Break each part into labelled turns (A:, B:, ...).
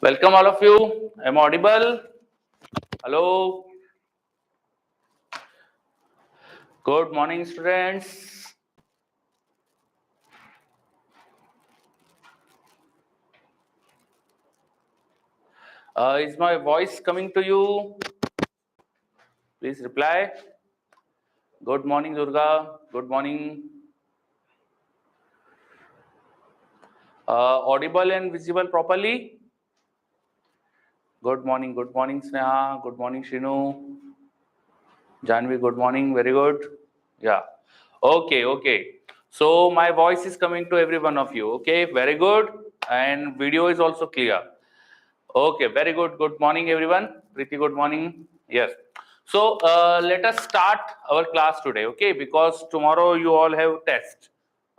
A: Welcome all of you. Am I audible? Hello. Good morning, students. Is my voice coming to you? Please reply. Good morning, Durga. Good morning. Audible and visible properly? Good morning, Sneha. Good morning, Shinu. Janvi, good morning. Very good. Yeah. Okay. So my voice is coming to every one of you. Okay, very good. And video is also clear. Okay, very good. Good morning, everyone. Pretty good morning. Yes. So let us start our class today. Okay, because tomorrow you all have test.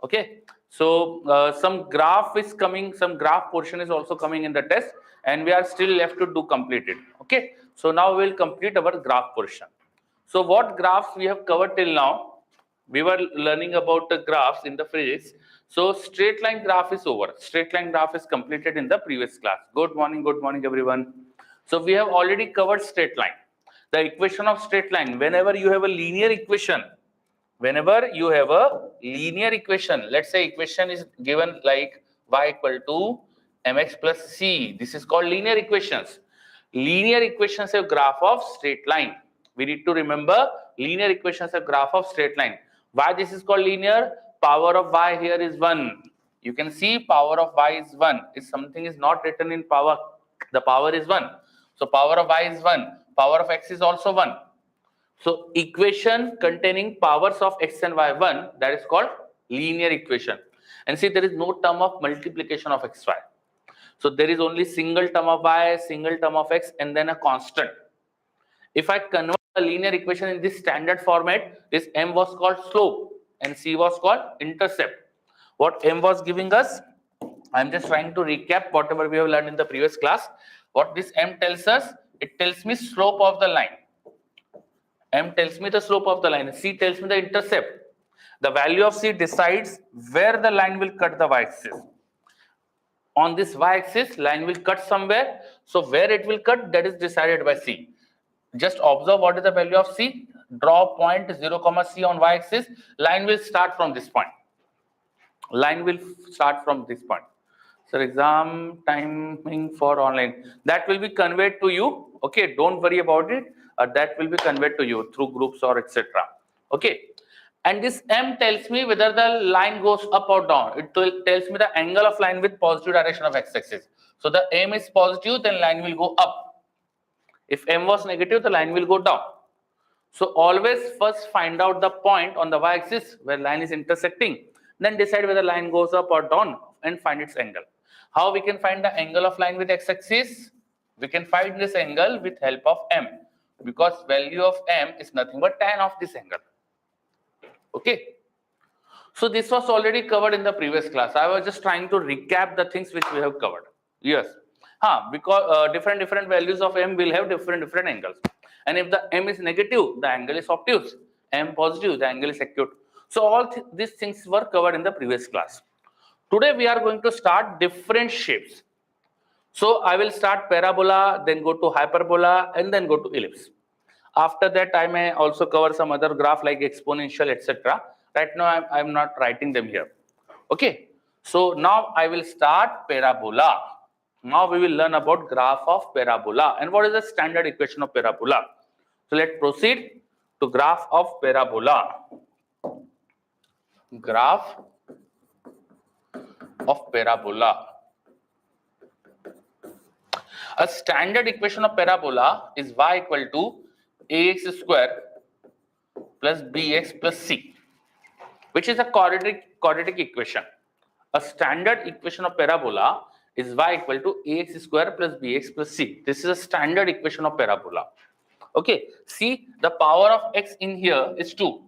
A: Okay. So some graph is coming. Some graph portion is also coming in the test, and we are still left to do complete it. Okay. So now we will complete our graph portion. So what graphs we have covered till now? We were learning about the graphs in the physics. So straight line graph is over. Straight line graph is completed in the previous class. Good morning everyone. So we have already covered straight line. The equation of straight line, whenever you have a linear equation, let's say equation is given like y equal to mx plus c. This is called linear equations. Linear equations have graph of straight line. We need to remember linear equations have graph of straight line. Why this is called linear? Power of y here is 1. You can see power of y is 1. If something is not written in power, the power is 1. So power of y is 1. Power of x is also 1. So equation containing powers of x and y 1, that is called linear equation. And see, there is no term of multiplication of xy. So there is only single term of y, single term of x, and then a constant. If I convert a linear equation in this standard format, this m was called slope and c was called intercept. What m was giving us? I'm just trying to recap whatever we have learned in the previous class. What this m tells us? It tells me slope of the line. M tells me the slope of the line. C tells me the intercept. The value of C decides where the line will cut the y-axis. On this y-axis, line will cut somewhere. So where it will cut, that is decided by C. Just observe what is the value of C. Draw point 0, C on y-axis. Line will start from this point. Line will start from this point. So exam timing for online. That will be conveyed to you. Okay, don't worry about it. That will be conveyed to you through groups or etc. Okay. And this M tells me whether the line goes up or down. It tells me the angle of line with positive direction of x-axis. So the M is positive, then line will go up. If M was negative, the line will go down. So always first find out the point on the y-axis where line is intersecting. Then decide whether line goes up or down and find its angle. How we can find the angle of line with x-axis? We can find this angle with help of M, because value of M is nothing but tan of this angle. Okay. So this was already covered in the previous class. I was just trying to recap the things which we have covered. Yes. Because different values of M will have different angles. And if the M is negative, the angle is obtuse. M positive, the angle is acute. So all these things were covered in the previous class. Today we are going to start different shapes. So I will start parabola, then go to hyperbola, and then go to ellipse. After that, I may also cover some other graph like exponential, etc. Right now, I'm not writing them here. Okay. So now I will start parabola. Now we will learn about graph of parabola and what is the standard equation of parabola. So let's proceed to graph of parabola. Graph of parabola. A standard equation of parabola is y equal to ax square plus bx plus c, which is a quadratic equation. A standard equation of parabola is y equal to ax square plus bx plus c. This is a standard equation of parabola. Okay, see, the power of x in here is 2.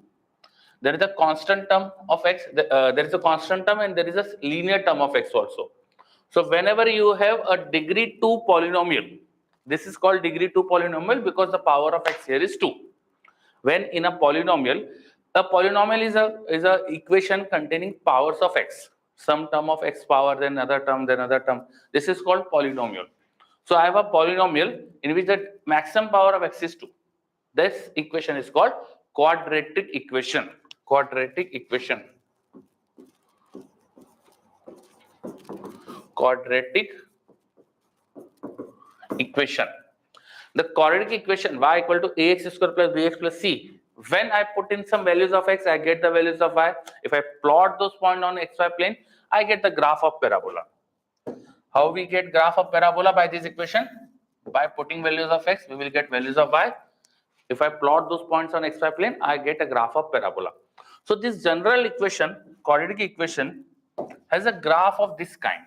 A: There is a constant term of x, there is a constant term and there is a linear term of x also. So whenever you have a degree 2 polynomial, this is called degree 2 polynomial because the power of x here is 2. When in a polynomial is a equation containing powers of x. Some term of x power, then another term, then another term. This is called polynomial. So I have a polynomial in which the maximum power of x is 2. This equation is called quadratic equation. Quadratic equation. Quadratic equation. The quadratic equation y equal to ax square plus bx plus c. When I put in some values of x, I get the values of y. If I plot those points on xy plane, I get the graph of parabola. How we get graph of parabola? By this equation? By putting values of x, we will get values of y. If I plot those points on xy plane, I get a graph of parabola. So this general equation, quadratic equation, has a graph of this kind.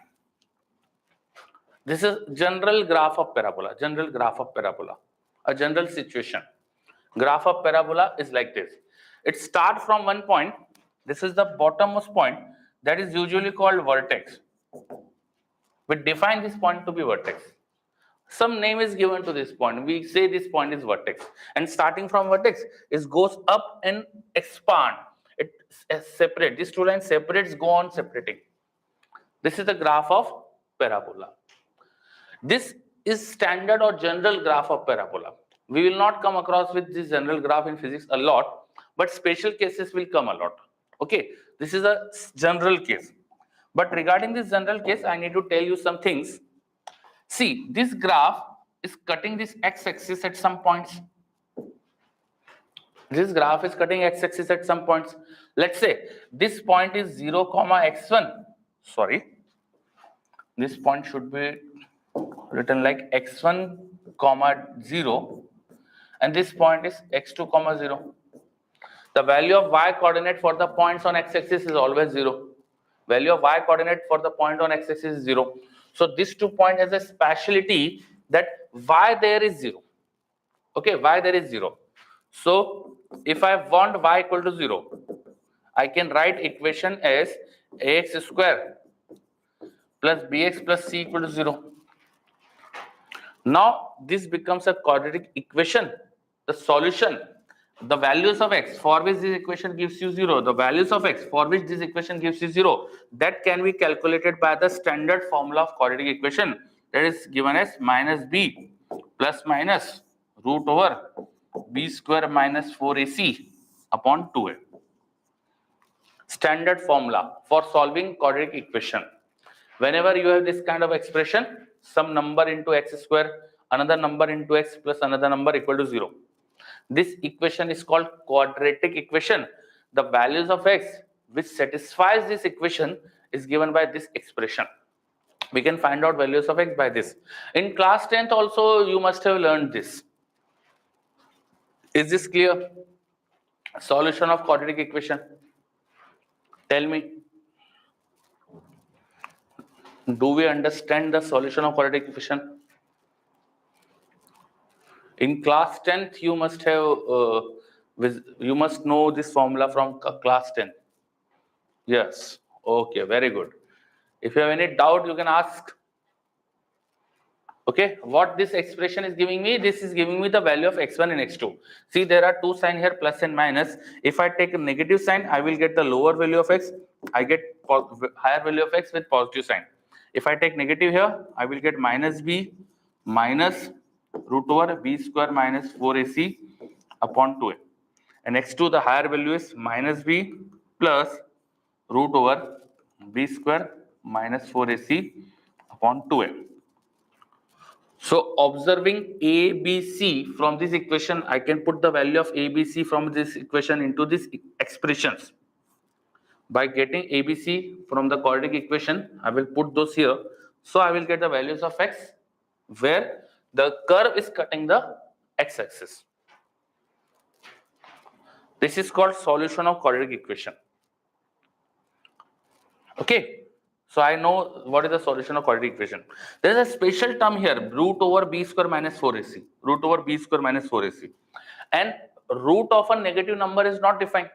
A: This is general graph of parabola, general graph of parabola, a general situation. Graph of parabola is like this. It starts from one point. This is the bottommost point that is usually called vertex. We define this point to be vertex. Some name is given to this point. We say this point is vertex. And starting from vertex, it goes up and expand. It separates. These two lines separates, go on separating. This is the graph of parabola. This is standard or general graph of parabola. We will not come across with this general graph in physics a lot, but special cases will come a lot. Okay, this is a general case. But regarding this general case, I need to tell you some things. See, this graph is cutting this x-axis at some points. This graph is cutting x-axis at some points. Let's say this point is 0, x1. Sorry, this point should be written like x1, 0, and this point is x2, 0. The value of y coordinate for the points on x-axis is always 0. Value of y coordinate for the point on x-axis is 0. So this 2 point has a speciality that y there is 0. Okay, y there is 0. So if I want y equal to 0, I can write equation as ax square plus bx plus c equal to 0. Now this becomes a quadratic equation. The solution, the values of x for which this equation gives you 0, the values of x for which this equation gives you 0, that can be calculated by the standard formula of quadratic equation, that is given as minus b plus minus root over b square minus 4ac upon 2a. Standard formula for solving quadratic equation. Whenever you have this kind of expression, some number into x square, another number into x plus another number equal to 0. This equation is called quadratic equation. The values of x which satisfies this equation is given by this expression. We can find out values of x by this. In class 10th also you must have learned this. Is this clear? Solution of quadratic equation. Tell me. Do we understand the solution of quadratic equation? In class 10th, you must have, you must know this formula from class 10. Yes. Okay, very good. If you have any doubt, you can ask. Okay, what this expression is giving me? This is giving me the value of x1 and x2. See, there are two signs here, plus and minus. If I take a negative sign, I will get the lower value of x. I get higher value of x with positive sign. If I take negative here, I will get minus b minus root over b square minus 4ac upon 2a. And x2, the higher value is minus b plus root over b square minus 4ac upon 2a. So observing a, b, c from this equation, I can put the value of a, b, c from this equation into these expressions. By getting a, b, c from the quadratic equation, I will put those here. So I will get the values of x where the curve is cutting the x-axis. This is called solution of quadratic equation. Okay. So I know what is the solution of quadratic equation. There is a special term here, root over b square minus 4ac. Root over b square minus 4ac. And root of a negative number is not defined.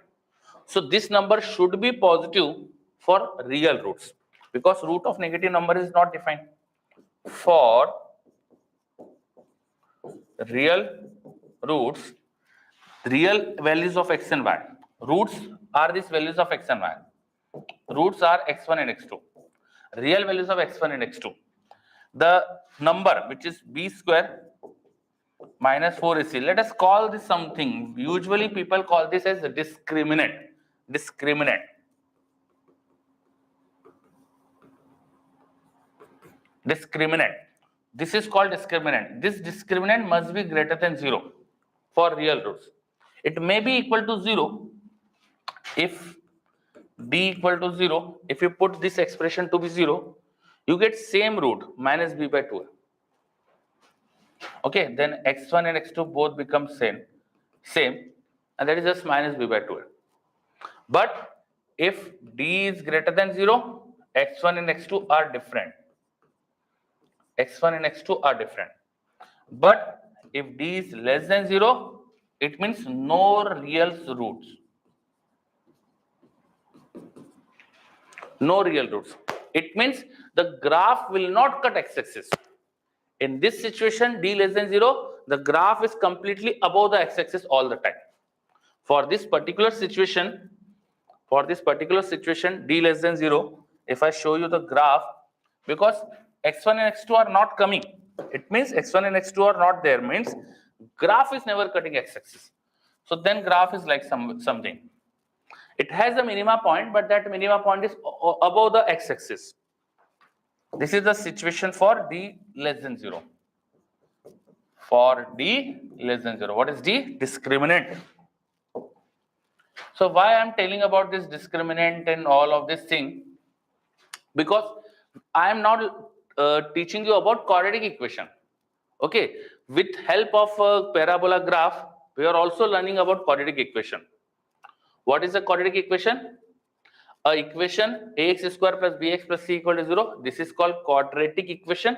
A: So this number should be positive for real roots, because root of negative number is not defined. For real roots, real values of x and y. Roots are these values of x and y. Roots are x1 and x2. Real values of x1 and x2. the number which is b square minus 4ac. Let us call this something. Usually people call this as discriminant. Discriminant. Discriminant. This is called discriminant. This discriminant must be greater than 0 for real roots. It may be equal to 0 if d equal to 0. If you put this expression to be 0, you get same root minus b by 2. Okay, then x1 and x2 both become same, and that is just minus b by 2. But if d is greater than 0, x1 and x2 are different. X1 and x2 are different. But if d is less than 0, it means no real roots. No real roots. It means the graph will not cut x-axis. In this situation, d less than 0, the graph is completely above the x-axis all the time. For this particular situation, d less than 0, if I show you the graph, because x1 and x2 are not coming, it means x1 and x2 are not there, means graph is never cutting x-axis. So then graph is like something. It has a minima point, but that minima point is above the x-axis. This is the situation for d less than 0. For d less than 0. What is d? Discriminant. So why I am telling about this discriminant and all of this thing? Because I am not teaching you about quadratic equation. Okay, with help of a parabola graph, we are also learning about quadratic equation. What is the quadratic equation? A equation ax square plus bx plus c equal to 0. This is called quadratic equation.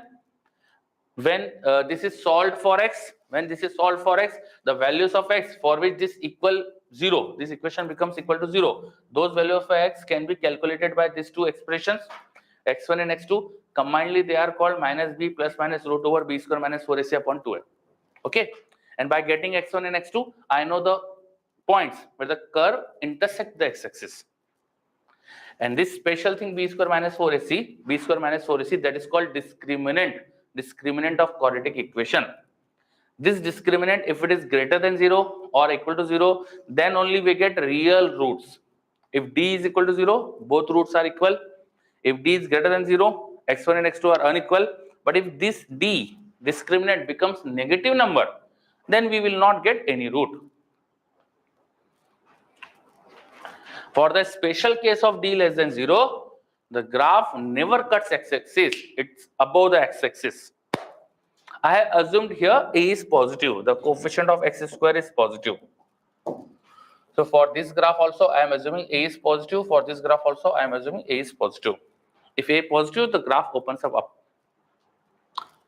A: When this is solved for x, the values of x for which this equal 0, this equation becomes equal to 0. Those values of x can be calculated by these two expressions, x1 and x2. Combinedly, they are called minus b plus minus root over b square minus 4ac upon 2a. Okay, and by getting x1 and x2, I know the points where the curve intersect the x-axis. And this special thing b square minus 4ac, that is called discriminant of quadratic equation. This discriminant, if it is greater than 0 or equal to 0, then only we get real roots. If d is equal to 0, both roots are equal. If d is greater than 0, x1 and x2 are unequal. But if this d discriminant becomes negative number, then we will not get any root. For the special case of d less than 0, the graph never cuts x-axis. It's above the x-axis. I have assumed here a is positive. The coefficient of x square is positive. So for this graph also, I am assuming a is positive. For this graph also, I am assuming a is positive. If a is positive, the graph opens up.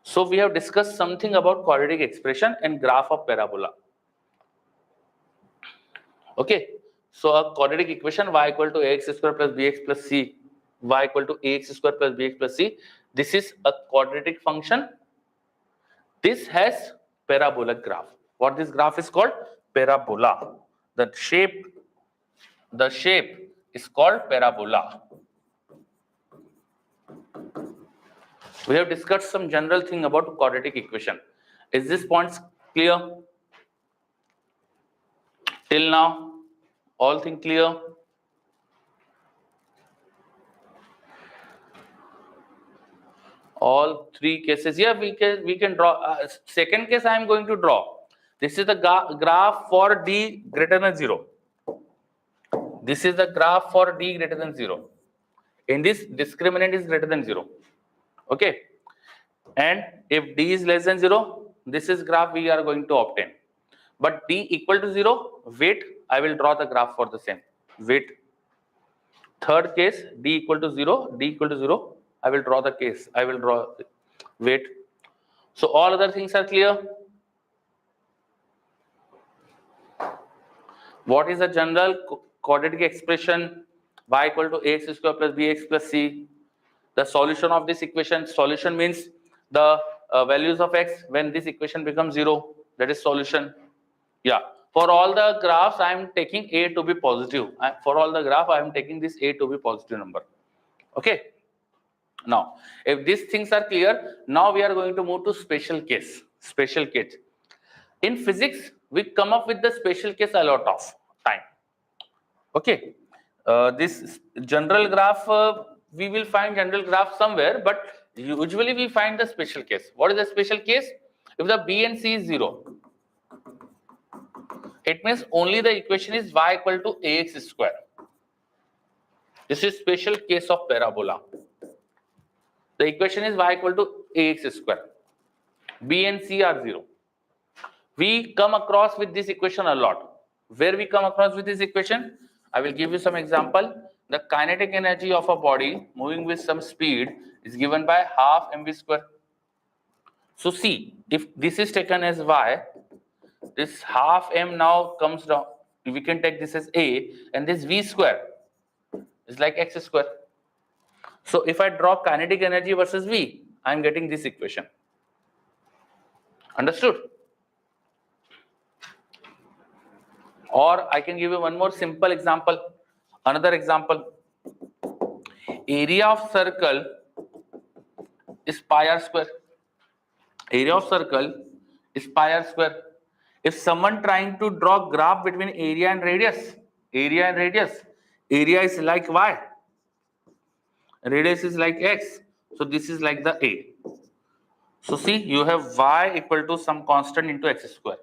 A: So we have discussed something about quadratic expression and graph of parabola. Okay. So a quadratic equation y equal to ax square plus bx plus c, y equal to ax square plus bx plus c. This is a quadratic function. This has parabolic graph. What this graph is called? Parabola. The shape is called parabola. We have discussed some general thing about quadratic equation. Is this points clear? Till now, all thing clear? All three cases. Yeah, we can draw. Second case I am going to draw. This is the graph for d greater than 0. This is the graph for d greater than 0. In this, discriminant is greater than 0. Okay. And if d is less than 0, this is graph we are going to obtain. But d equal to 0, wait, I will draw the graph for the same. Wait. Third case, d equal to 0, I will draw the case. I will draw, wait. So all other things are clear. What is the general quadratic expression? Y equal to ax square plus bx plus c. The solution of this equation, solution means the values of x when this equation becomes 0, that is solution. Yeah. For all the graphs, I am taking a to be positive. For all the graph, I am taking this a to be positive number. Okay. Now, if these things are clear, now we are going to move to special case. Special case. In physics, we come up with the special case a lot of time. Okay. This general graph, we will find general graph somewhere, but usually we find the special case. What is the special case? If the B and C is 0, it means only the equation is y equal to ax square. This is special case of parabola. The equation is y equal to ax square. B and C are 0. We come across with this equation a lot. Where we come across with this equation? I will give you some example. The kinetic energy of a body moving with some speed is given by half mv square. So see, if this is taken as y, this half m now comes down. We can take this as a, and this v square is like x square. So if I draw kinetic energy versus v, I am getting this equation. Understood? Or I can give you one more simple example. Another example. Area of circle is pi r square. Area of circle is pi r square. If someone trying to draw graph between area and radius, area is like y, radius is like x. So this is like the a. So see, you have y equal to some constant into x square.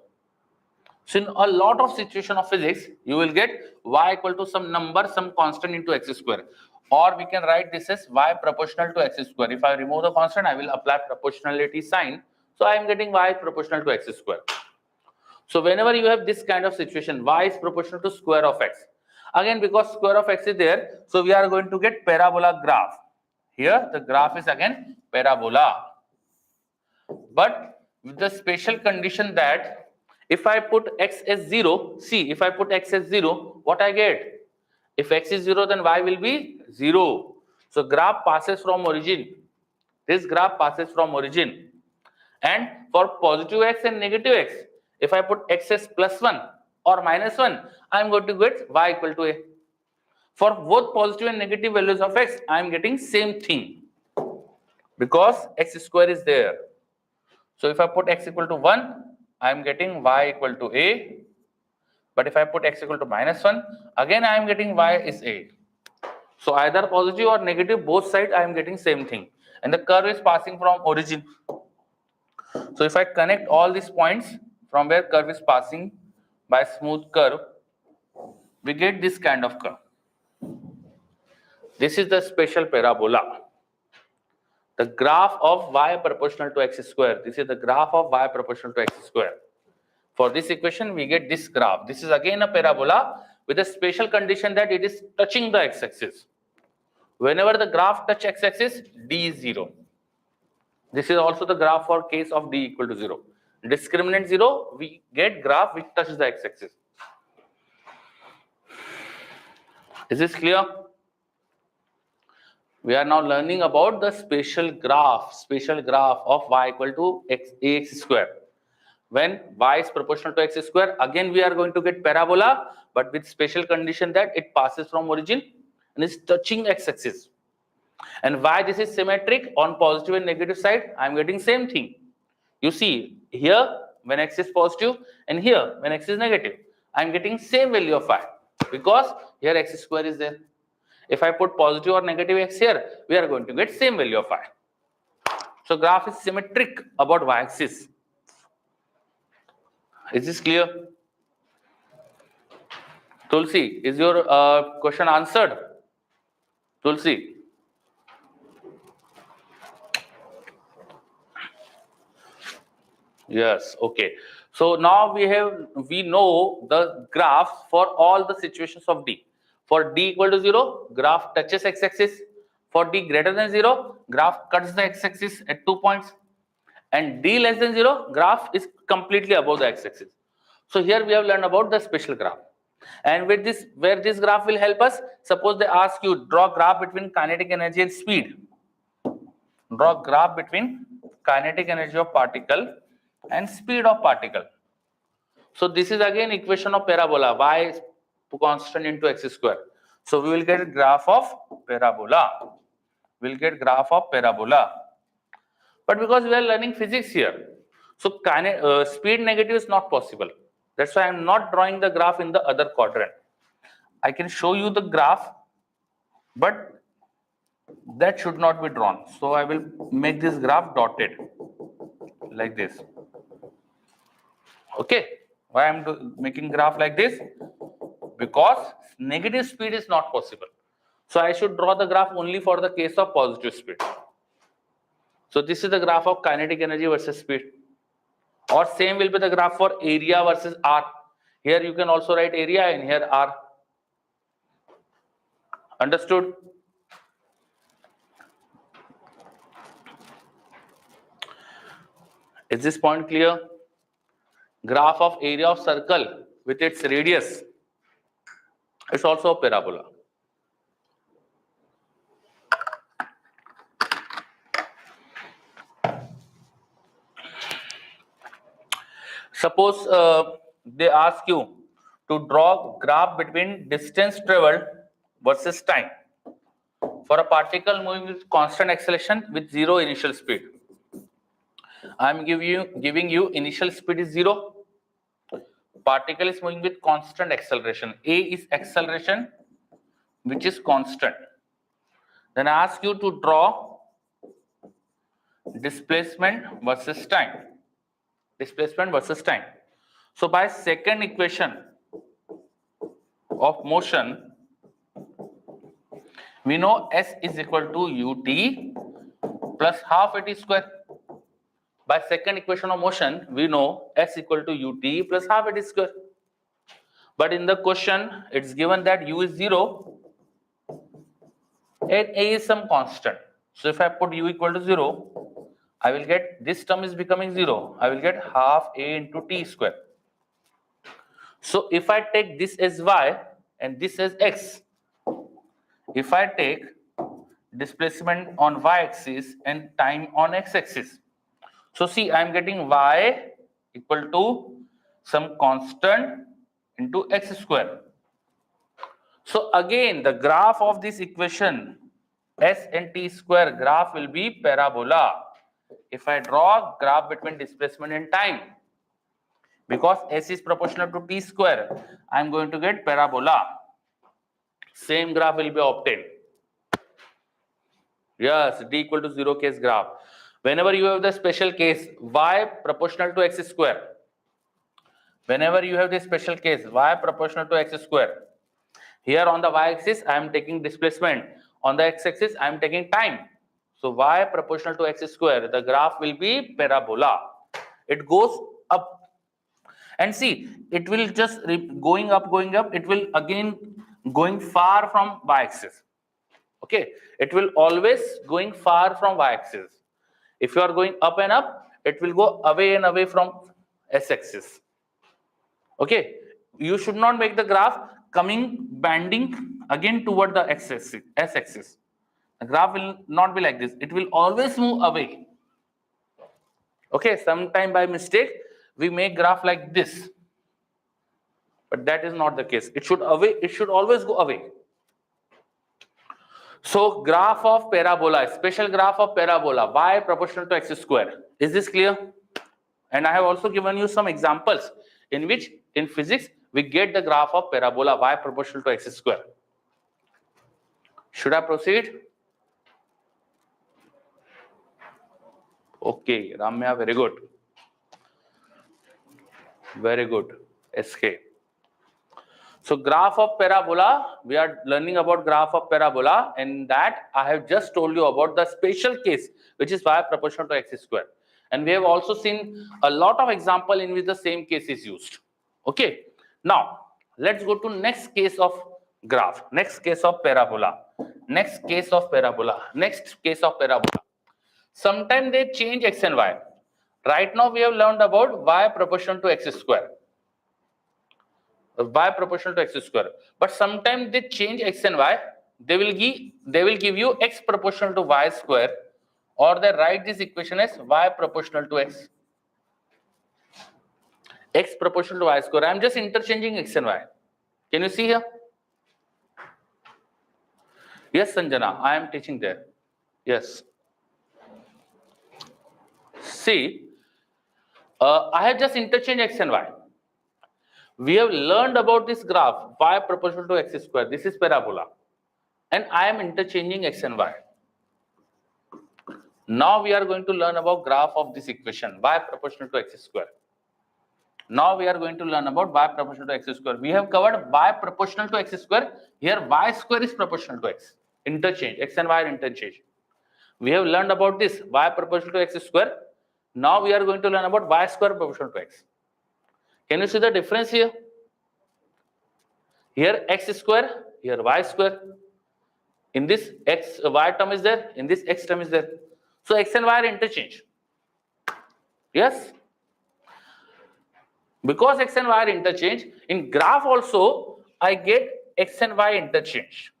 A: So in a lot of situation of physics, you will get y equal to some number, some constant into x square. Or we can write this as y proportional to x square. If I remove the constant, I will apply proportionality sign. So I am getting y proportional to x square. So whenever you have this kind of situation, y is proportional to square of x. Again, because square of x is there, so we are going to get parabola graph. Here, the graph is again parabola. But with the special condition that if I put x as 0, see, if I put x as 0, what I get? If x is 0, then y will be 0. So graph passes from origin. This graph passes from origin. And for positive x and negative x, if I put x as plus 1 or minus 1, I am going to get y equal to a. For both positive and negative values of x, I am getting same thing. Because x square is there. So if I put x equal to 1, I am getting y equal to a. But if I put x equal to minus 1, again I am getting y is a. So either positive or negative, both sides I am getting same thing. And the curve is passing from origin. So if I connect all these points from where curve is passing by smooth curve, we get this kind of curve. This is the special parabola. The graph of y proportional to x square. This is the graph of y proportional to x square. For this equation, we get this graph. This is again a parabola with a special condition that it is touching the x-axis. Whenever the graph touch x-axis, d is 0. This is also the graph for case of d equal to 0. Discriminant 0, we get graph which touches the x-axis. Is this clear? We are now learning about the special graph of y equal to ax square. When y is proportional to x square, again we are going to get parabola, but with special condition that it passes from origin and is touching x-axis. And why this is symmetric on positive and negative side, I am getting same thing. You see, here when x is positive and here when x is negative, I am getting same value of y because here x square is there. If I put positive or negative x here, we are going to get same value of y. So graph is symmetric about y-axis. Is this clear? Tulsi, is your question answered? Tulsi? Yes, okay. So now we know the graphs for all the situations of d. For d equal to 0, graph touches x-axis. For d greater than 0, graph cuts the x-axis at 2 points. And d less than 0, graph is completely above the x-axis. So here we have learned about the special graph. And with this, where this graph will help us, suppose they ask you draw graph between kinetic energy and speed. Draw graph between kinetic energy of particle and speed of particle. So this is again equation of parabola, y is constant into x square. So we will get a graph of parabola we'll get graph of parabola. But because we are learning physics here, so speed negative is not possible. That's why I'm not drawing the graph in the other quadrant. I can show you the graph, but that should not be drawn. So I will make this graph dotted like this. Okay, why I'm making graph like this? Because negative speed is not possible. So I should draw the graph only for the case of positive speed. So this is the graph of kinetic energy versus speed. Or same will be the graph for area versus R. Here you can also write area and here R. Understood? Is this point clear? Graph of area of circle with its radius. It's also a parabola. Suppose they ask you to draw graph between distance traveled versus time for a particle moving with constant acceleration with zero initial speed. I am giving you initial speed is 0. Particle is moving with constant acceleration. A is acceleration which is constant. Then I ask you to draw displacement versus time. Displacement versus time. So by second equation of motion, we know S is equal to ut plus half at square. By second equation of motion, we know S equal to ut plus half at square. But in the question, it's given that u is 0 and A is some constant. So if I put u equal to 0, I will get this term is becoming 0. I will get half A into t square. So if I take this as y and this as x, if I take displacement on y-axis and time on x-axis, so see, I am getting y equal to some constant into x square. So again, the graph of this equation s and t square graph will be parabola. If I draw graph between displacement and time, because s is proportional to t square, I am going to get parabola. Same graph will be obtained. Yes, d equal to 0 case graph. Whenever you have the special case y proportional to x square, whenever you have this special case y proportional to x square, here on the y-axis I am taking displacement, on the x-axis I am taking time. So y proportional to x square, the graph will be parabola. It goes up. And see, it will just going up, it will again going far from y-axis. Okay, it will always going far from y-axis. If you are going up and up, it will go away and away from s-axis. Okay, you should not make the graph coming bending again toward the s-axis. The graph will not be like this. It will always move away. Okay, sometime by mistake we make graph like this, but that is not the case. It should always go away. So graph of parabola, special graph of parabola, y proportional to x square. Is this clear? And I have also given you some examples in which in physics we get the graph of parabola y proportional to x square. Should I proceed? Okay, Ramya, very good. Very good. SK. So graph of parabola, we are learning about graph of parabola, and that I have just told you about the special case, which is y proportional to x square. And we have also seen a lot of example in which the same case is used. Okay. Now, let's go to next case of graph, next case of parabola, next case of parabola, next case of parabola. Sometimes they change x and y. Right now we have learned about y proportional to x square. Y proportional to x square. But sometimes they change x and y. They will give you x proportional to y square, or they write this equation as y proportional to x. X proportional to y square. I am just interchanging x and y. Can you see here? Yes, Sanjana, I am teaching there. Yes. See, I have just interchanged x and y. We have learned about this graph y proportional to x square. This is parabola. And I am interchanging x and y. Now we are going to learn about graph of this equation y proportional to x square. Now we are going to learn about y proportional to x square. We have covered y proportional to x square. Here y square is proportional to x. Interchange. X and y are interchange. We have learned about this y proportional to x square. Now we are going to learn about y square proportional to x. Can you see the difference here? Here x square, here y square. In this x, y term is there. In this x term is there. So x and y are interchange. Yes? Because x and y are interchange, in graph also, I get x and y interchange.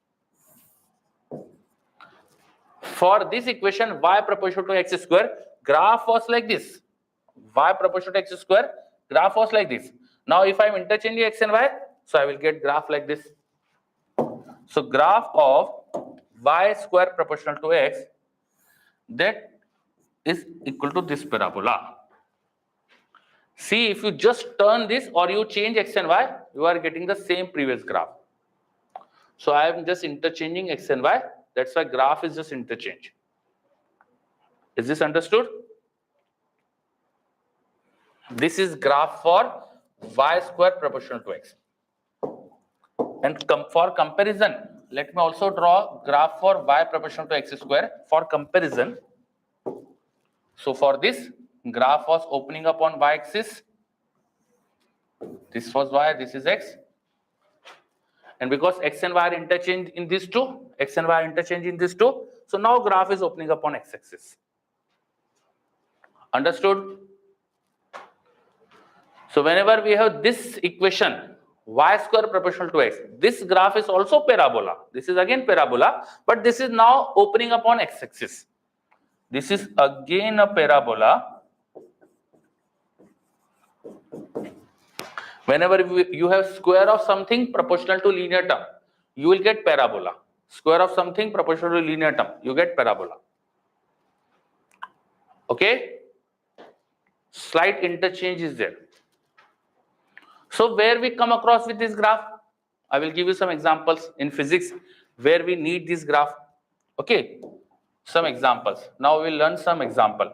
A: For this equation, y proportional to x square, graph was like this. Y proportional to x square, graph was like this. Now, if I am interchanging x and y, so I will get graph like this. So, graph of y square proportional to x, that is equal to this parabola. See, if you just turn this or you change x and y, you are getting the same previous graph. So I am just interchanging x and y. That's why graph is just interchange. Is this understood? This is graph for y square proportional to x. And for comparison, let me also draw graph for y proportional to x square for comparison. So for this, graph was opening up on y-axis. This was y, this is x. And because x and y are interchanged in these two, x and y are interchanged in these two, so now graph is opening up on x-axis. Understood? So whenever we have this equation, y square proportional to x, this graph is also parabola. This is again parabola, but this is now opening up on x-axis. This is again a parabola. Whenever you have square of something proportional to linear term, you will get parabola. Square of something proportional to linear term, you get parabola. Okay? Slight interchange is there. So where we come across with this graph, I will give you some examples in physics where we need this graph. Okay? Some examples. Now we will learn some example.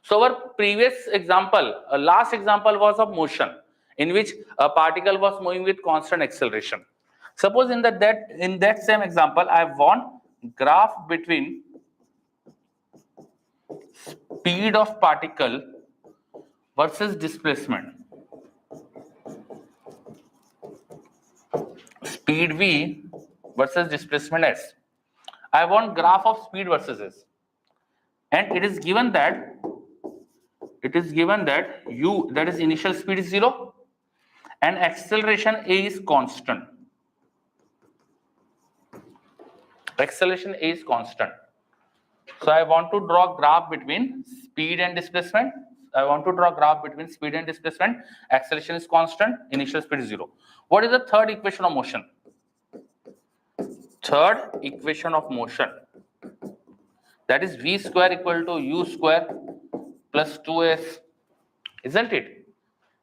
A: So our previous example, last example was of motion, in which a particle was moving with constant acceleration. Suppose in that same example, I want graph between speed of particle versus displacement. Speed v versus displacement s. I want graph of speed versus s. And it is given that u, that is initial speed, is 0 and acceleration a is constant. Acceleration a is constant. So I want to draw graph between speed and displacement. Acceleration is constant, initial speed is 0. What is the third equation of motion? Third equation of motion, that is v square equal to u square plus 2s, isn't it?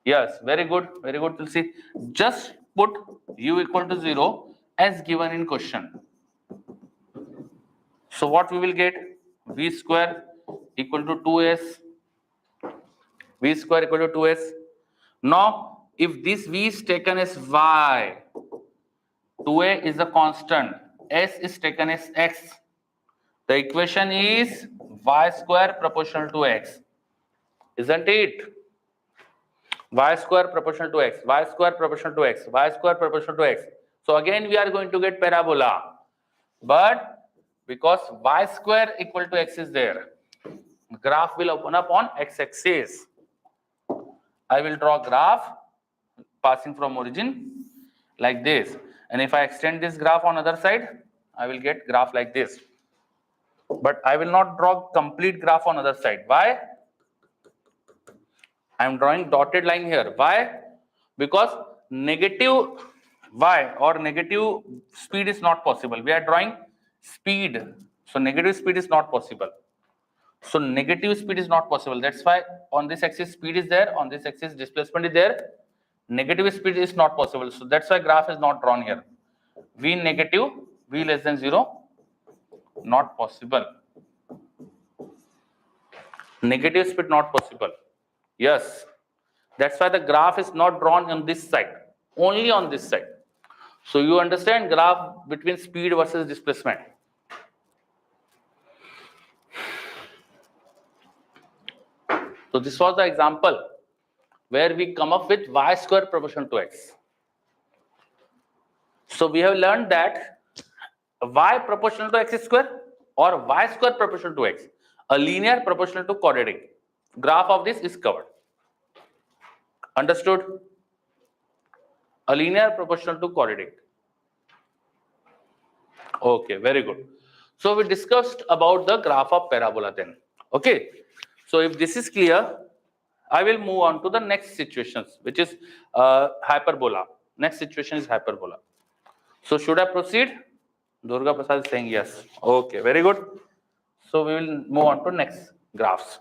A: Yes, very good, Tulsi. Just put u equal to 0 as given in question. So what we will get? V square equal to 2s. V square equal to 2s. Now, if this v is taken as y, 2a is a constant, s is taken as x, the equation is y square proportional to x. Isn't it? Y square proportional to x, y square proportional to x, y square proportional to x. So again we are going to get parabola. But because y square equal to x is there, graph will open up on x-axis. I will draw graph passing from origin like this. And if I extend this graph on other side, I will get graph like this. But I will not draw complete graph on other side. Why? I am drawing dotted line here. Why? Because negative y or negative speed is not possible. We are drawing speed, so negative speed is not possible. So negative speed is not possible. That's why on this axis speed is there, on this axis displacement is there. Negative speed is not possible. So that's why graph is not drawn here. V negative, V less than 0, not possible. Negative speed not possible. Yes. That's why the graph is not drawn on this side, only on this side. So you understand graph between speed versus displacement. So this was the example where we come up with y square proportional to x. So we have learned that y proportional to x square or y square proportional to x, a linear proportional to quadratic. Graph of this is covered. Understood? A linear proportional to quadratic. Okay, very good. So we discussed about the graph of parabola then. Okay. So if this is clear, I will move on to the next situations, which is hyperbola. Next situation is hyperbola. So should I proceed? Durga Prasad is saying yes. Okay, very good. So we will move on to next graphs.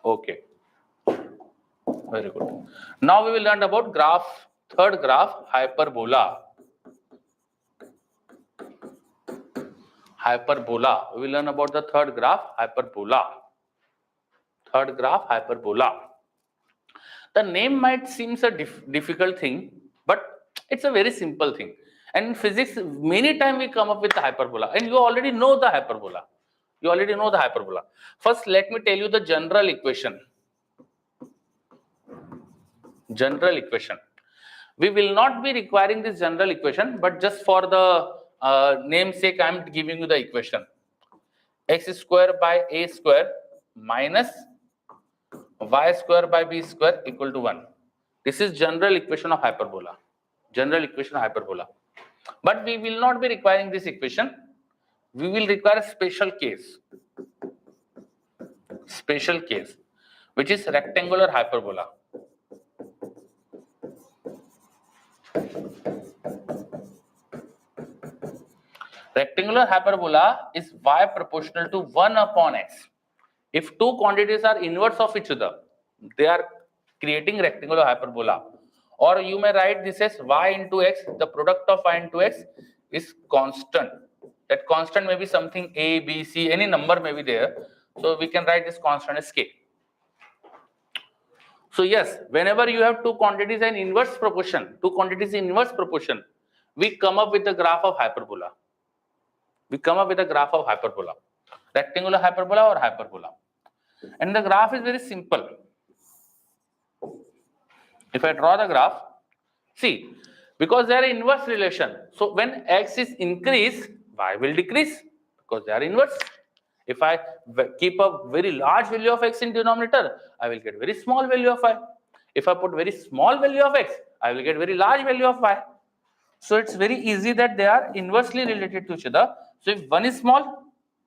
A: Okay. Very good. Now we will learn about third graph, hyperbola. Hyperbola. We will learn about the third graph, hyperbola. Third graph, hyperbola. The name might seem a difficult thing, but it's a very simple thing. And in physics, many times we come up with the hyperbola, and you already know the hyperbola. You already know the hyperbola. First, let me tell you the general equation. General equation. We will not be requiring this general equation, but just for the namesake, I am giving you the equation. X square by a square minus y square by b square equal to 1. This is general equation of hyperbola. General equation of hyperbola. But we will not be requiring this equation. We will require a special case. Special case, which is rectangular hyperbola. Rectangular hyperbola is y proportional to 1 upon x. If two quantities are inverse of each other, they are creating rectangular hyperbola. Or you may write this as y into x. The product of y into x is constant. That constant may be something a, b, c, any number may be there. So we can write this constant as k. So yes, whenever you have two quantities in inverse proportion, we come up with the graph of hyperbola. Rectangular hyperbola or hyperbola. And the graph is very simple. If I draw the graph, see, because they are inverse relation. So when x is increase, y will decrease because they are inverse. If I keep a very large value of x in denominator, I will get very small value of y. If I put very small value of x, I will get very large value of y. So it's very easy that they are inversely related to each other. So if one is small,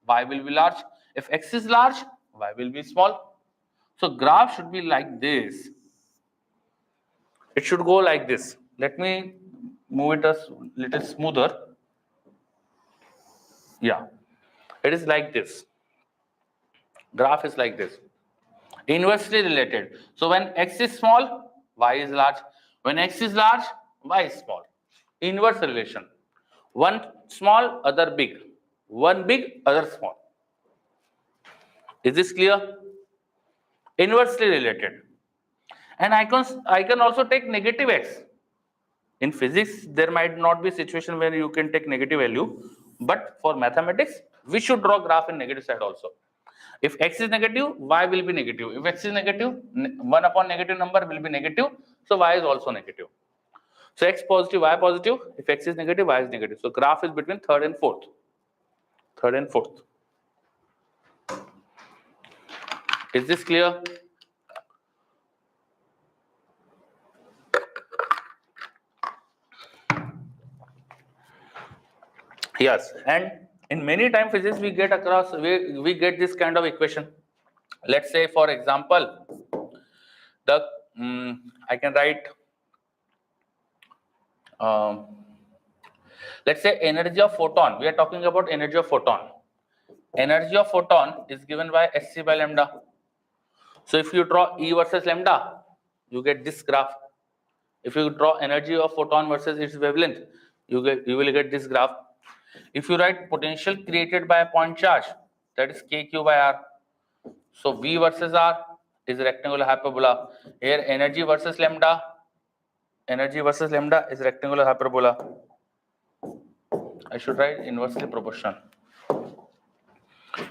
A: y will be large. If x is large, y will be small. So graph should be like this. It should go like this. Let me move it a little smoother. Yeah, it is like this. Graph is like this. Inversely related. So when x is small, y is large. When x is large, y is small. Inverse relation. One small, other big. One big, other small. Is this clear? Inversely related. And I can also take negative x. In physics, there might not be a situation where you can take negative value. But for mathematics, we should draw graph in negative side also. If x is negative, y will be negative. If x is negative, 1 upon negative number will be negative. So y is also negative. So x positive, y positive. If x is negative, y is negative. So graph is between third and fourth. Third and fourth. Is this clear? Yes. And in many time physics, we get across, we get this kind of equation. Let's say, for example, I can write let's say energy of photon. We are talking about energy of photon. Energy of photon is given by Sc by lambda. So if you draw E versus lambda, you get this graph. If you draw energy of photon versus its wavelength, you will get this graph. If you write potential created by a point charge, that is kq by r. So V versus r is rectangular hyperbola. Here energy versus lambda is rectangular hyperbola. I should write inversely proportional.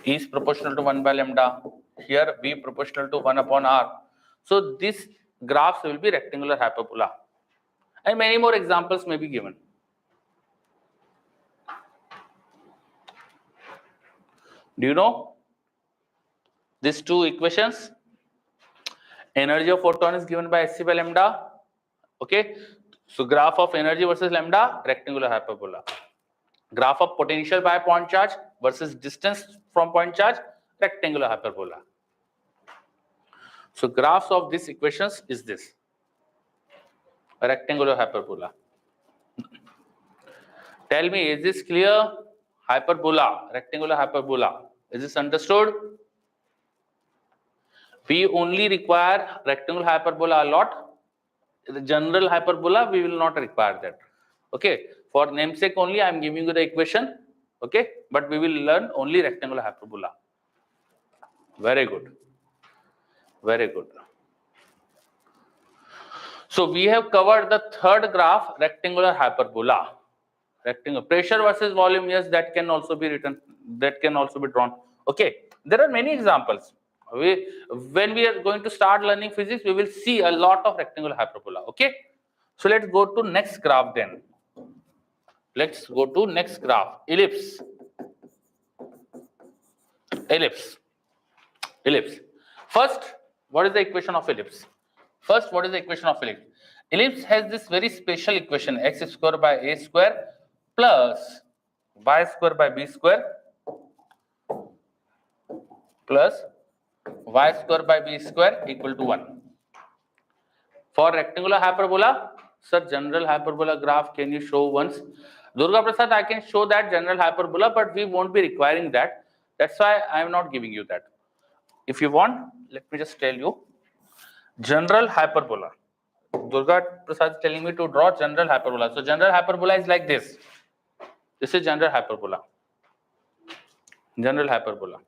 A: E is proportional to 1 by lambda. Here V proportional to 1 upon r. So these graphs will be rectangular hyperbola. And many more examples may be given. Do you know these two equations? Energy of photon is given by Sc by lambda. Okay. So graph of energy versus lambda, rectangular hyperbola. Graph of potential by point charge versus distance from point charge, rectangular hyperbola. So graphs of these equations is this, a rectangular hyperbola. Tell me, is this clear? Hyperbola, rectangular hyperbola. Is this understood? We only require rectangular hyperbola a lot. The general hyperbola, we will not require that. Okay. For namesake only, I am giving you the equation. Okay. But we will learn only rectangular hyperbola. Very good. Very good. So we have covered the third graph, rectangular hyperbola. Rectangular pressure versus volume, yes, that can also be written, that can also be drawn. Okay, there are many examples. When we are going to start learning physics, we will see a lot of rectangular hyperbola. Okay, so let's go to next graph then. Let's go to next graph, ellipse. Ellipse. First, what is the equation of ellipse? Ellipse has this very special equation, x square by a square plus y square by b square plus y square by b square equal to 1. For rectangular hyperbola, sir, general hyperbola graph, can you show once? Durga Prasad, I can show that general hyperbola, but we won't be requiring that. That's why I am not giving you that. If you want, let me just tell you. General hyperbola. Durga Prasad is telling me to draw general hyperbola. So general hyperbola is like this. This is general hyperbola. General hyperbola.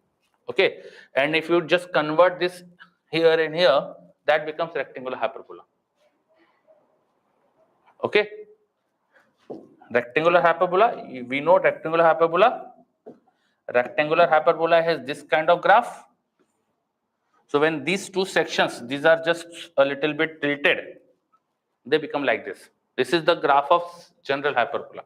A: Okay. And if you just convert this here and here, that becomes rectangular hyperbola. Okay. Rectangular hyperbola. We know rectangular hyperbola. Rectangular hyperbola has this kind of graph. So when these two sections, these are just a little bit tilted, they become like this. This is the graph of general hyperbola.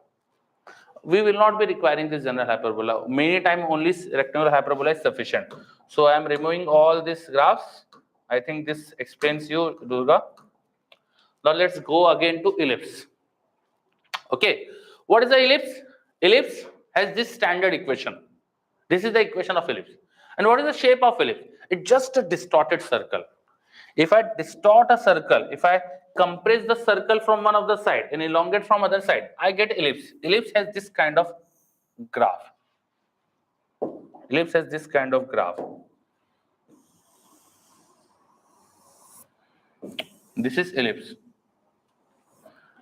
A: We will not be requiring this general hyperbola. Many times only rectangular hyperbola is sufficient. So I am removing all these graphs. I think this explains you, Durga. Now let's go again to ellipse. Okay. What is the ellipse? Ellipse has this standard equation. This is the equation of ellipse. And what is the shape of ellipse? It's just a distorted circle. If I distort a circle, if I compress the circle from one of the side and elongate from other side, I get ellipse. Ellipse has this kind of graph. Ellipse has this kind of graph. This is ellipse.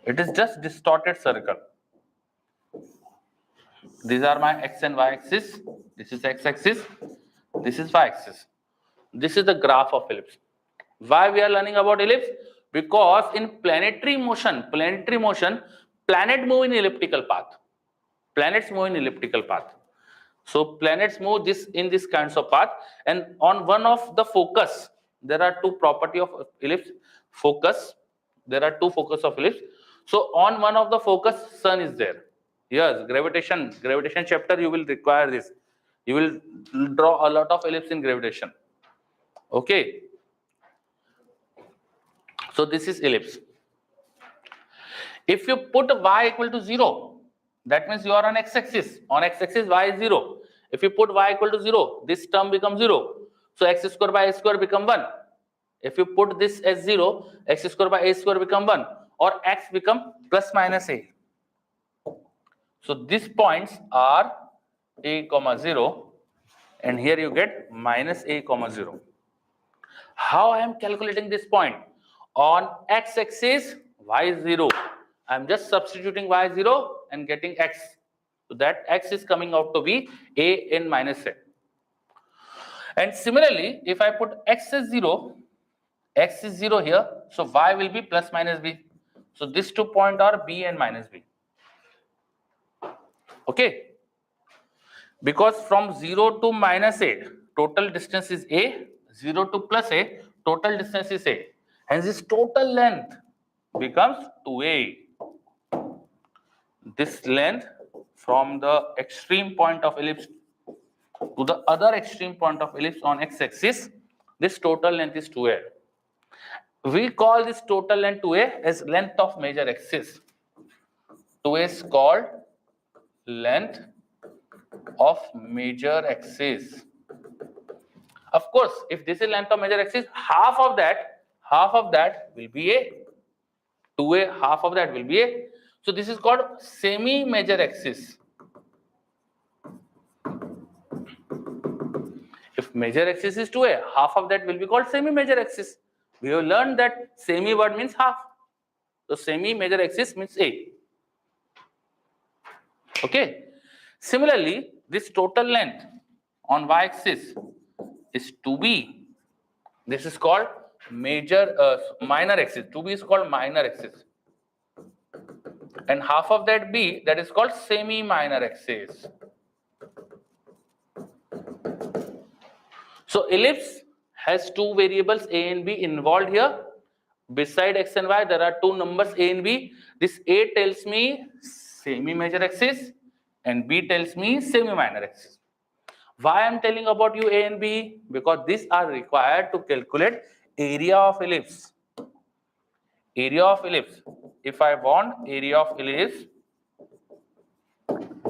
A: It is just distorted circle. These are my x and y axis. This is x axis. This is y axis. This is the graph of ellipse. Why we are learning about ellipse? Because in planetary motion, planet move in elliptical path. Planets move in elliptical path. So planets move in this kinds of path, and on one of the focus, there are two property of ellipse. Focus. There are two focus of ellipse. So on one of the focus, sun is there. Yes, gravitation chapter, you will require this. You will draw a lot of ellipse in gravitation. Okay. So this is ellipse. If you put y equal to 0, that means you are on x-axis. On x-axis, y is 0. If you put y equal to 0, this term becomes 0. So x square by a square become 1. If you put this as 0, x square by a square become 1. or x become plus minus a. So these points are a comma 0, and here you get minus a comma 0. How I am calculating this point? On x-axis, y is 0. I am just substituting y 0 and getting x. So that x is coming out to be a n minus a. And similarly, if I put x is 0 here, so y will be plus minus b. So these 2 points are b and minus b. Okay. Because from 0 to minus a, total distance is a. 0 to plus a, total distance is a. Hence this total length becomes 2a. This length from the extreme point of ellipse to the other extreme point of ellipse on x-axis, this total length is 2a. We call this total length 2a as length of major axis. 2a is called length of major axis. Of course, if this is length of major axis, half of that will be a. 2a, half of that will be a. So this is called semi-major axis. If major axis is 2a, half of that will be called semi-major axis. We have learned that semi word means half. So semi-major axis means a. Okay. Similarly, this total length on y-axis is 2b. This is called minor axis. 2b is called minor axis. And half of that b, that is called semi-minor axis. So ellipse has two variables a and b involved here. Beside x and y, there are two numbers a and b. This a tells me semi-major axis and b tells me semi-minor axis. Why I am telling about you a and b? Because these are required to calculate area of ellipse. Area of ellipse. If I want area of ellipse,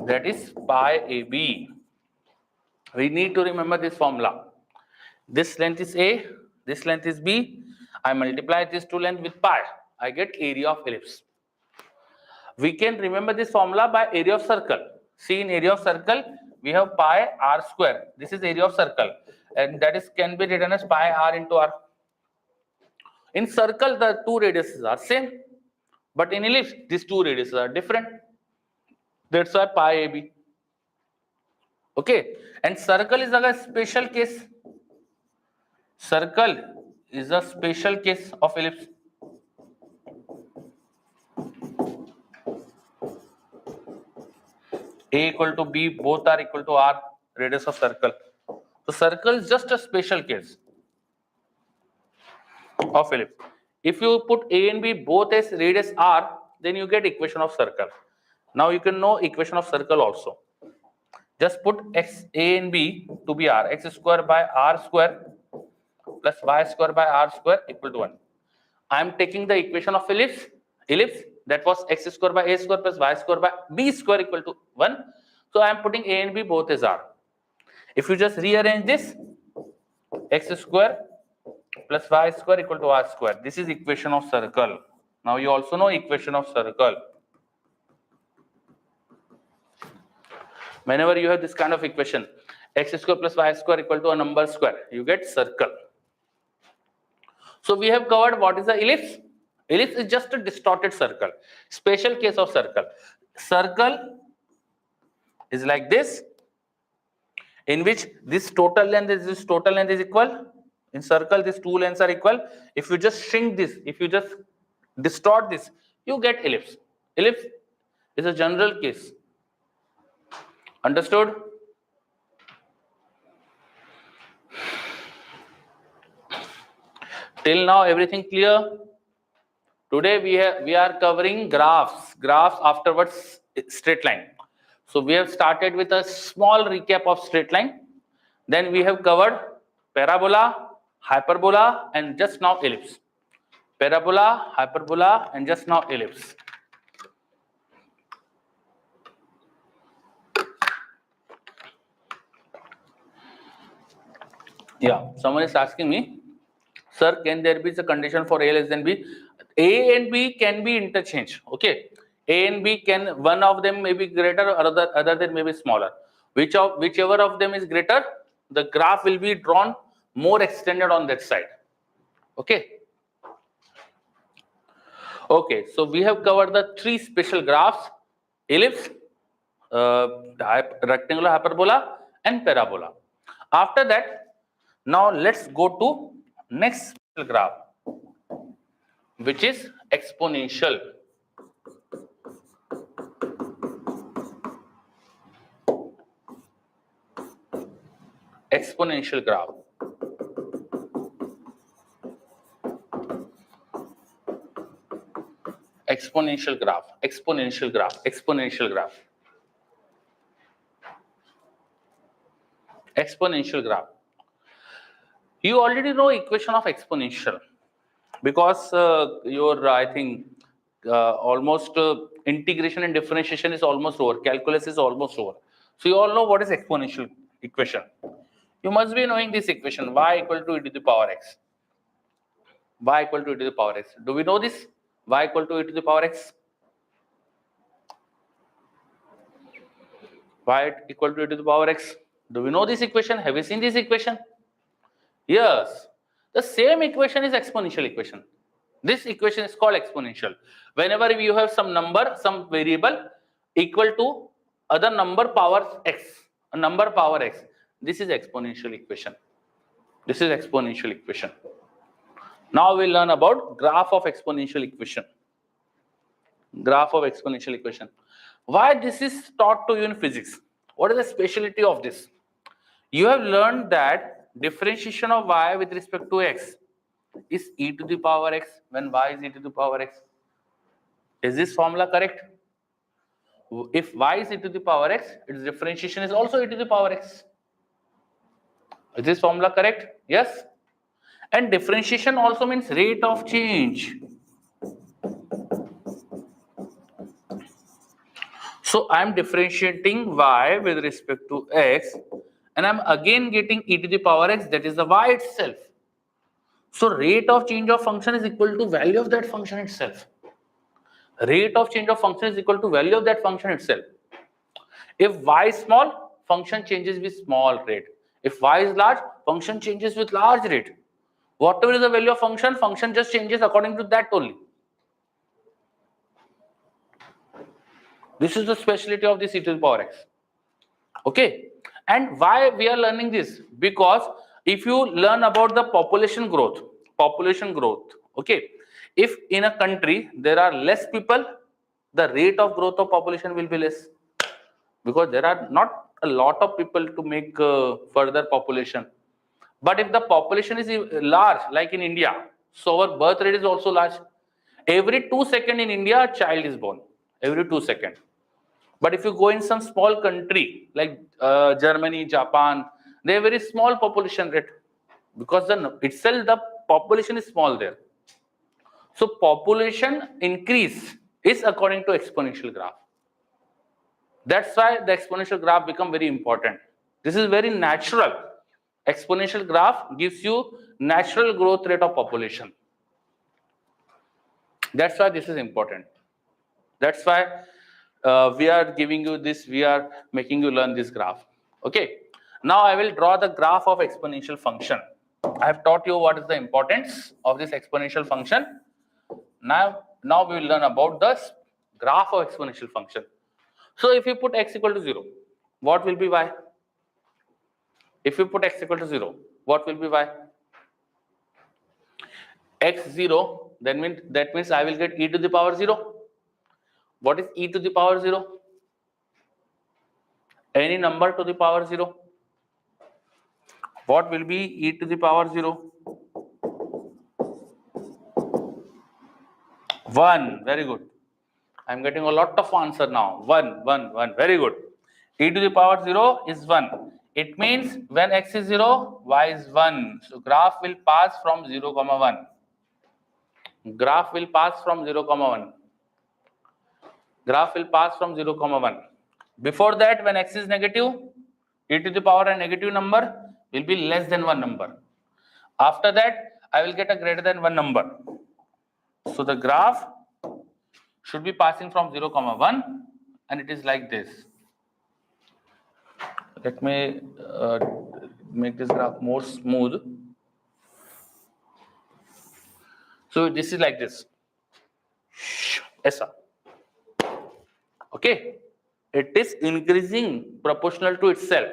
A: that is pi AB. We need to remember this formula. This length is A, this length is B. I multiply these two lengths with pi. I get area of ellipse. We can remember this formula by area of circle. See, in area of circle, we have pi r square. This is area of circle, and that is can be written as pi r into r. In circle, the two radiuses are same, but in ellipse, these two radiuses are different. That's why pi AB. Okay, and circle is a special case. Circle is a special case of ellipse. A equal to B, both are equal to R, radius of circle. So circle is just a special case of ellipse. If you put A and B both as radius R, then you get equation of circle. Now you can know equation of circle also. Just put x A and B to be R. X square by R square plus y square by R square equal to 1. I am taking the equation of ellipse. That was x square by a square plus y square by b square equal to 1. So I am putting a and b both as r. If you just rearrange this, x square plus y square equal to r square. This is equation of circle. Now you also know equation of circle. Whenever you have this kind of equation, x square plus y square equal to a number square, you get circle. So we have covered what is the ellipse. Ellipse is just a distorted circle. Special case of circle. Circle is like this, in which this total length is equal. In circle, these two lengths are equal. If you just shrink this, if you just distort this, you get ellipse. Ellipse is a general case. Understood? Till now, everything clear? Today we are covering graphs. Afterwards straight line. So we have started with a small recap of straight line. Then we have covered parabola, hyperbola, and just now ellipse. Parabola, hyperbola, and just now ellipse. Yeah, someone is asking me, sir, can there be a condition for a less than b? A and B can be interchanged. Okay, A and B can, one of them may be greater, or other than may be smaller. Whichever of them is greater, the graph will be drawn more extended on that side. Okay. Okay, so we have covered the three special graphs: ellipse, rectangular hyperbola, and parabola. After that, now let's go to next special graph, which is exponential. Exponential graph. Exponential graph. Exponential graph. Exponential graph. Exponential graph. You already know equation of exponential, because your, I think, almost integration and differentiation is almost over. Calculus is almost over. So you all know what is exponential equation. You must be knowing this equation: y equal to e to the power x. Y equal to e to the power x. Do we know this? Y equal to e to the power x. Y equal to e to the power x. Do we know this equation? Have you seen this equation? Yes. The same equation is exponential equation. This equation is called exponential. Whenever you have some number, some variable equal to other number power x, a number power x, this is exponential equation. This is exponential equation. Now we'll learn about graph of exponential equation. Graph of exponential equation. Why this is taught to you in physics? What is the specialty of this? You have learned that differentiation of y with respect to x is e to the power x when y is e to the power x. Is this formula correct? If y is e to the power x, its differentiation is also e to the power x. Is this formula correct? Yes. And differentiation also means rate of change. So I am differentiating y with respect to x, and I am again getting e to the power x, that is the y itself. So rate of change of function is equal to value of that function itself. Rate of change of function is equal to value of that function itself. If y is small, function changes with small rate. If y is large, function changes with large rate. Whatever is the value of function, function just changes according to that only. This is the specialty of this e to the power x. Okay. And why we are learning this? Because if you learn about the population growth, okay, if in a country there are less people, the rate of growth of population will be less, because there are not a lot of people to make further population. But if the population is large, like in India, so our birth rate is also large. Every 2 seconds in India, a child is born. Every 2 seconds. But if you go in some small country like Germany, Japan, they have very small population rate, because itself the population is small there. So population increase is according to exponential graph. That's why the exponential graph become very important. This is very natural. Exponential graph gives you natural growth rate of population. That's why this is important. That's why we are giving you this, we are making you learn this graph. Okay. Now I will draw the graph of exponential function. I have taught you what is the importance of this exponential function. Now we will learn about the graph of exponential function. So if you put x equal to 0, what will be y? If you put x equal to 0, what will be y? X 0, that means I will get e to the power 0. What is e to the power 0? Any number to the power 0. What will be e to the power 0? 1. Very good. I am getting a lot of answer now. 1, 1, 1. Very good. E to the power 0 is 1. It means when x is 0, y is 1. So graph will pass from 0, 1. Graph will pass from 0, 1. Graph will pass from 0, 1. Before that, when x is negative, e to the power a negative number will be less than 1 number. After that, I will get a greater than 1 number. So the graph should be passing from 0, 1, and it is like this. Let me make this graph more smooth. So this is like this. Aisa. Okay. It is increasing proportional to itself.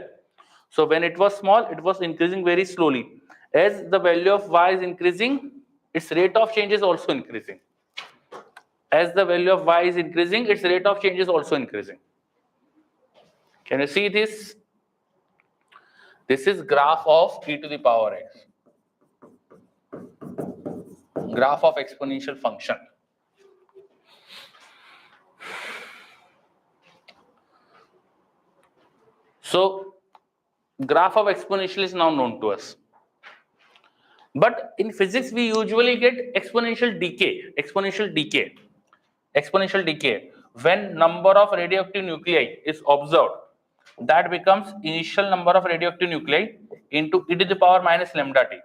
A: So when it was small, it was increasing very slowly. As the value of y is increasing, its rate of change is also increasing. As the value of y is increasing, its rate of change is also increasing. Can you see this? This is graph of e to the power x. Graph of exponential function. So, graph of exponential is now known to us. But in physics, we usually get exponential decay. Exponential decay. Exponential decay. When number of radioactive nuclei is observed, that becomes initial number of radioactive nuclei into e to the power minus lambda t.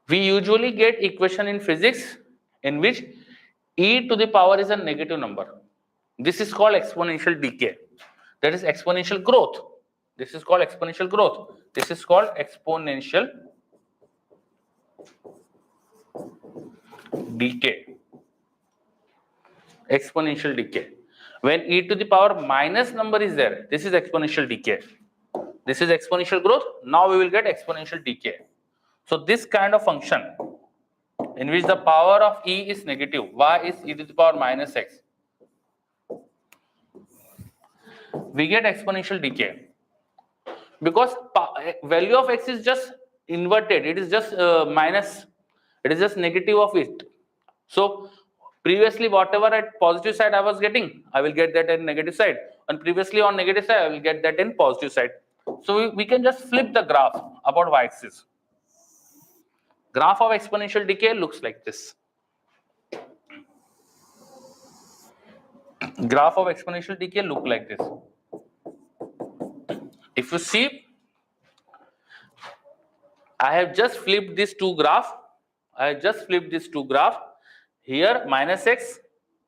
A: We usually get equation in physics in which e to the power is a negative number. This is called exponential decay. That is exponential growth. This is called exponential growth. This is called exponential decay. Exponential decay. When e to the power minus number is there, this is exponential decay. This is exponential growth. Now we will get exponential decay. So this kind of function in which the power of e is negative, y is e to the power minus x, we get exponential decay. Because value of x is just inverted, it is just minus, it is just negative of it. So previously whatever at positive side I was getting, I will get that at negative side, and previously on negative side I will get that in positive side. So we can just flip the graph about y-axis. Graph of exponential decay looks like this. Graph of exponential decay look like this. If you see, I have just flipped these two graph. Here minus x,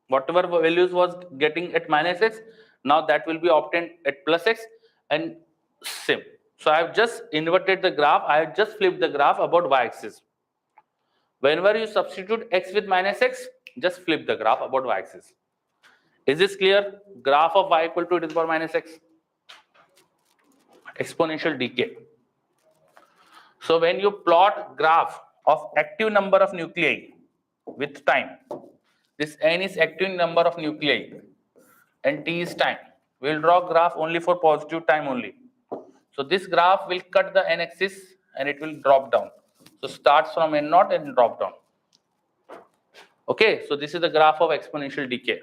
A: whatever values was getting at minus x, now that will be obtained at plus x, and same. So I have just inverted the graph. I have just flipped the graph about y-axis. Whenever you substitute x with minus x, just flip the graph about y-axis. Is this clear? Graph of y equal to e to the power minus x. Exponential decay. So when you plot graph of active number of nuclei with time, this n is active number of nuclei and t is time. We will draw graph only for positive time only. So this graph will cut the n-axis and it will drop down. So starts from n0 and drop down. Okay, so this is the graph of exponential decay.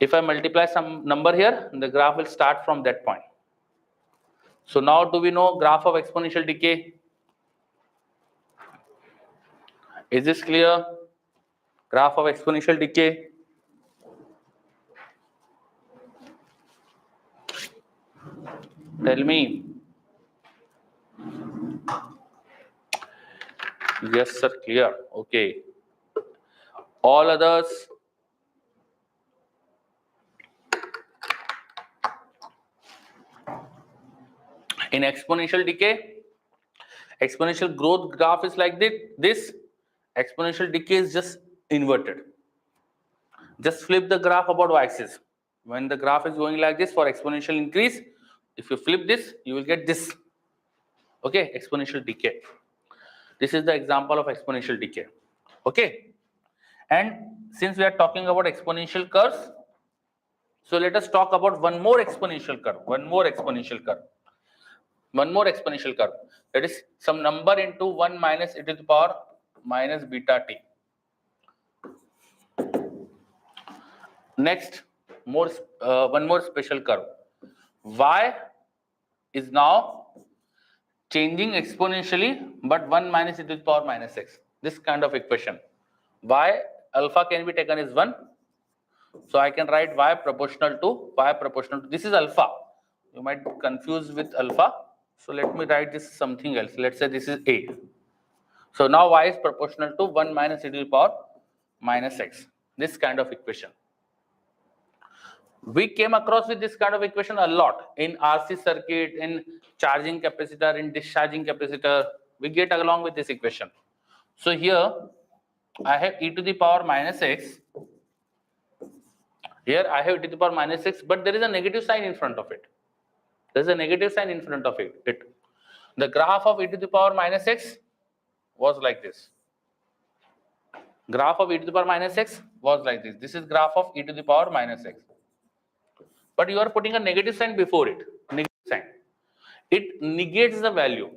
A: If I multiply some number here, the graph will start from that point. So now do we know graph of exponential decay? Is this clear? Graph of exponential decay. Tell me. Yes, sir, clear. Okay. All others? In exponential decay, exponential growth graph is like this. Exponential decay is just inverted. Just flip the graph about y-axis. When the graph is going like this for exponential increase, if you flip this, you will get this. Okay, exponential decay. This is the example of exponential decay. Okay, and since we are talking about exponential curves, so let us talk about one more exponential curve. One more exponential curve. That is some number into 1 minus e to the power minus beta t. Next, one more special curve. Y is now changing exponentially, but 1 minus e to the power minus x. This kind of equation. Y alpha can be taken as 1. So I can write y proportional to, this is alpha. You might confuse with alpha. So let me write this something else. Let's say this is A. So now y is proportional to 1 minus e to the power minus x. This kind of equation. We came across with this kind of equation a lot in RC circuit, in charging capacitor, in discharging capacitor. We get along with this equation. So here I have e to the power minus x. Here I have e to the power minus x, but there is a negative sign in front of it. There is a negative sign in front of it. The graph of e to the power minus x was like this. Graph of e to the power minus x was like this. This is graph of e to the power minus x. But you are putting a negative sign before it. Negative sign. It negates the value.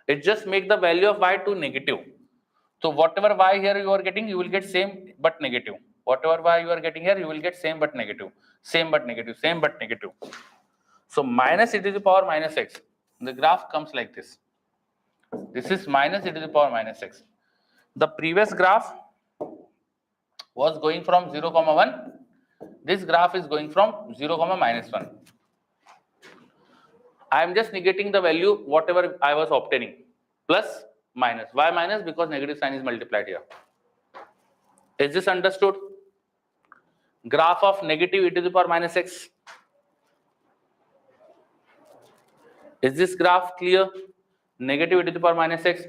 A: It just makes the value of y to negative. So whatever y here you are getting, you will get same but negative. Whatever y you are getting here, you will get same but negative. Same but negative. Same but negative. So minus e to the power minus x. The graph comes like this. This is minus e to the power minus x. The previous graph was going from 0, 1. This graph is going from 0, minus 1. I am just negating the value whatever I was obtaining. Plus, minus. Why minus? Because negative sign is multiplied here. Is this understood? Graph of negative e to the power minus x. Is this graph clear? Negative e to the power minus x.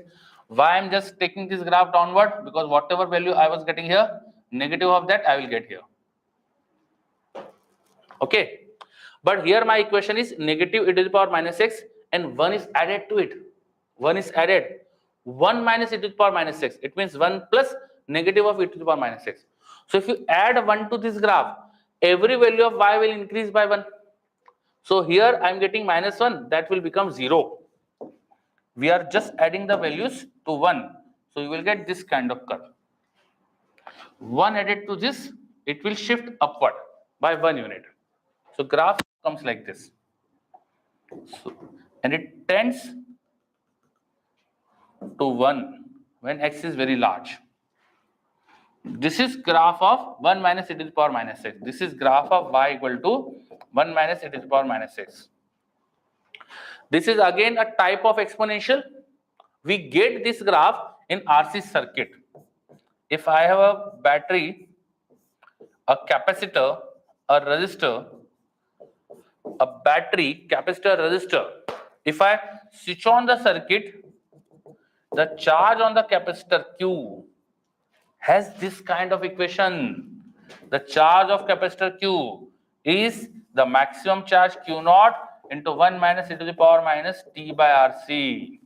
A: Why I am just taking this graph downward? Because whatever value I was getting here, negative of that I will get here. Okay. But here my equation is negative e to the power minus x and 1 is added to it. 1 is added. 1 minus e to the power minus x. It means 1 plus negative of e to the power minus x. So if you add 1 to this graph, every value of y will increase by 1. So here I am getting minus 1. That will become 0. We are just adding the values to 1. So you will get this kind of curve. 1 added to this, it will shift upward by 1 unit. So graph comes like this. So, and it tends to 1 when x is very large. This is graph of 1 minus e to the power minus x. This is graph of y equal to 1 minus e to the power minus x. This is again a type of exponential. We get this graph in RC circuit. If I have a battery, a capacitor, a resistor, a battery, capacitor, resistor. If I switch on the circuit, the charge on the capacitor Q has this kind of equation. The charge of capacitor Q is the maximum charge Q naught into 1 minus e to the power minus t by RC.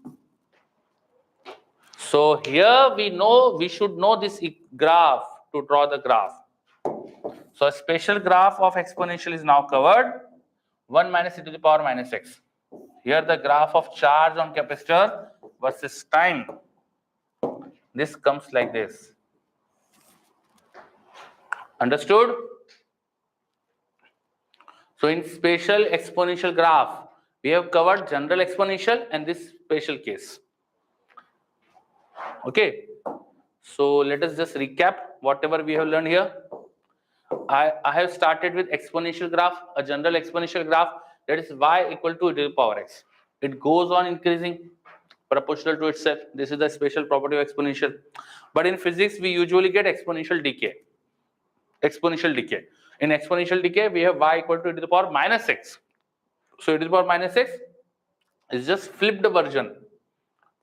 A: So here we should know this graph to draw the graph. So a special graph of exponential is now covered. 1 minus e to the power minus x. Here the graph of charge on capacitor versus time. This comes like this. Understood? So in special exponential graph, we have covered general exponential and this special case. Okay. So let us just recap whatever we have learned here. I have started with exponential graph, a general exponential graph, that is y equal to e to the power x. It goes on increasing proportional to itself. This is the special property of exponential. But in physics, we usually get exponential decay. Exponential decay. In exponential decay, we have y equal to e to the power minus x. So e to the power minus x is just flipped version.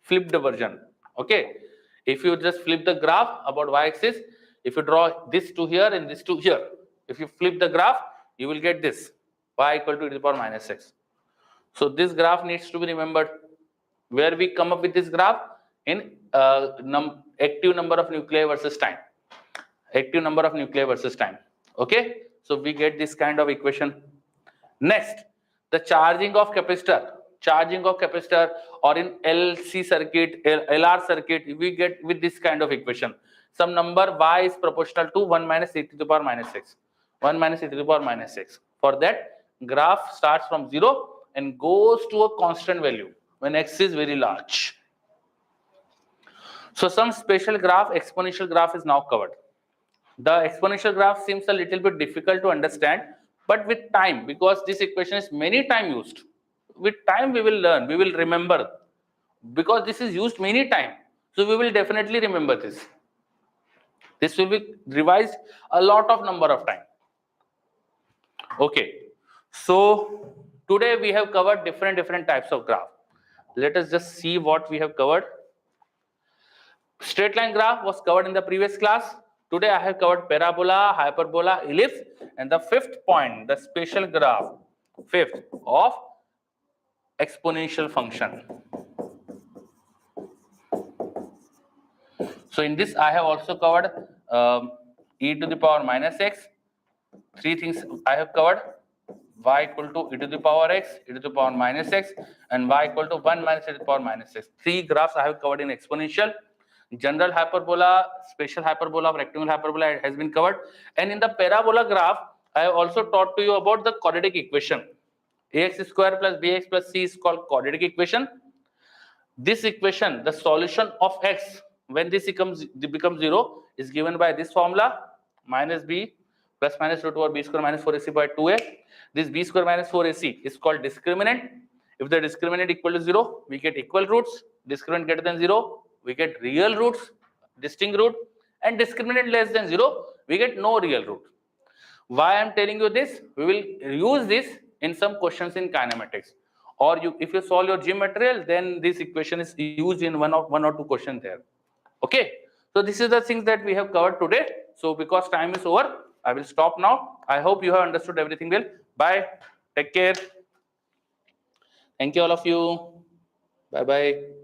A: Flipped version. Okay. If you just flip the graph about y-axis, if you draw this to here and this to here, if you flip the graph, you will get this y equal to e to the power minus x. So this graph needs to be remembered. Where we come up with this graph in active number of nuclei versus time. Active number of nuclei versus time. Okay. So we get this kind of equation. Next, the charging of capacitor. Charging of capacitor, or in LC circuit, LR circuit, we get with this kind of equation. Some number y is proportional to 1 minus e to the power minus x. 1 minus e to the power minus x. For that, graph starts from 0 and goes to a constant value when x is very large. So some special graph, exponential graph is now covered. The exponential graph seems a little bit difficult to understand, but with time, because this equation is many times used, with time we will learn, we will remember, because this is used many times. So we will definitely remember this. This will be revised a lot of number of time. Okay. So today we have covered different types of graph. Let us just see what we have covered. Straight line graph was covered in the previous class. Today I have covered parabola, hyperbola, ellipse, and the fifth point, the special graph, fifth of exponential function. So in this I have also covered e to the power minus x. Three things I have covered: y equal to e to the power x, e to the power minus x, and y equal to 1 minus e to the power minus x. Three graphs I have covered in exponential. General hyperbola, special hyperbola, rectangular hyperbola has been covered. And in the parabola graph, I have also taught to you about the quadratic equation. Ax square plus bx plus c is called quadratic equation. This equation, the solution of x when this becomes 0 is given by this formula, minus b plus minus root over b square minus 4ac by 2a. This b square minus 4ac is called discriminant. If the discriminant equal to 0, we get equal roots. Discriminant greater than 0, we get real roots, distinct root, and discriminant less than 0, we get no real root. Why I am telling you this? We will use this in some questions in kinematics. Or if you solve your gym material, then this equation is used in one or two questions there. Okay. So this is the things that we have covered today. So because time is over, I will stop now. I hope you have understood everything well. Bye. Take care. Thank you all of you. Bye bye.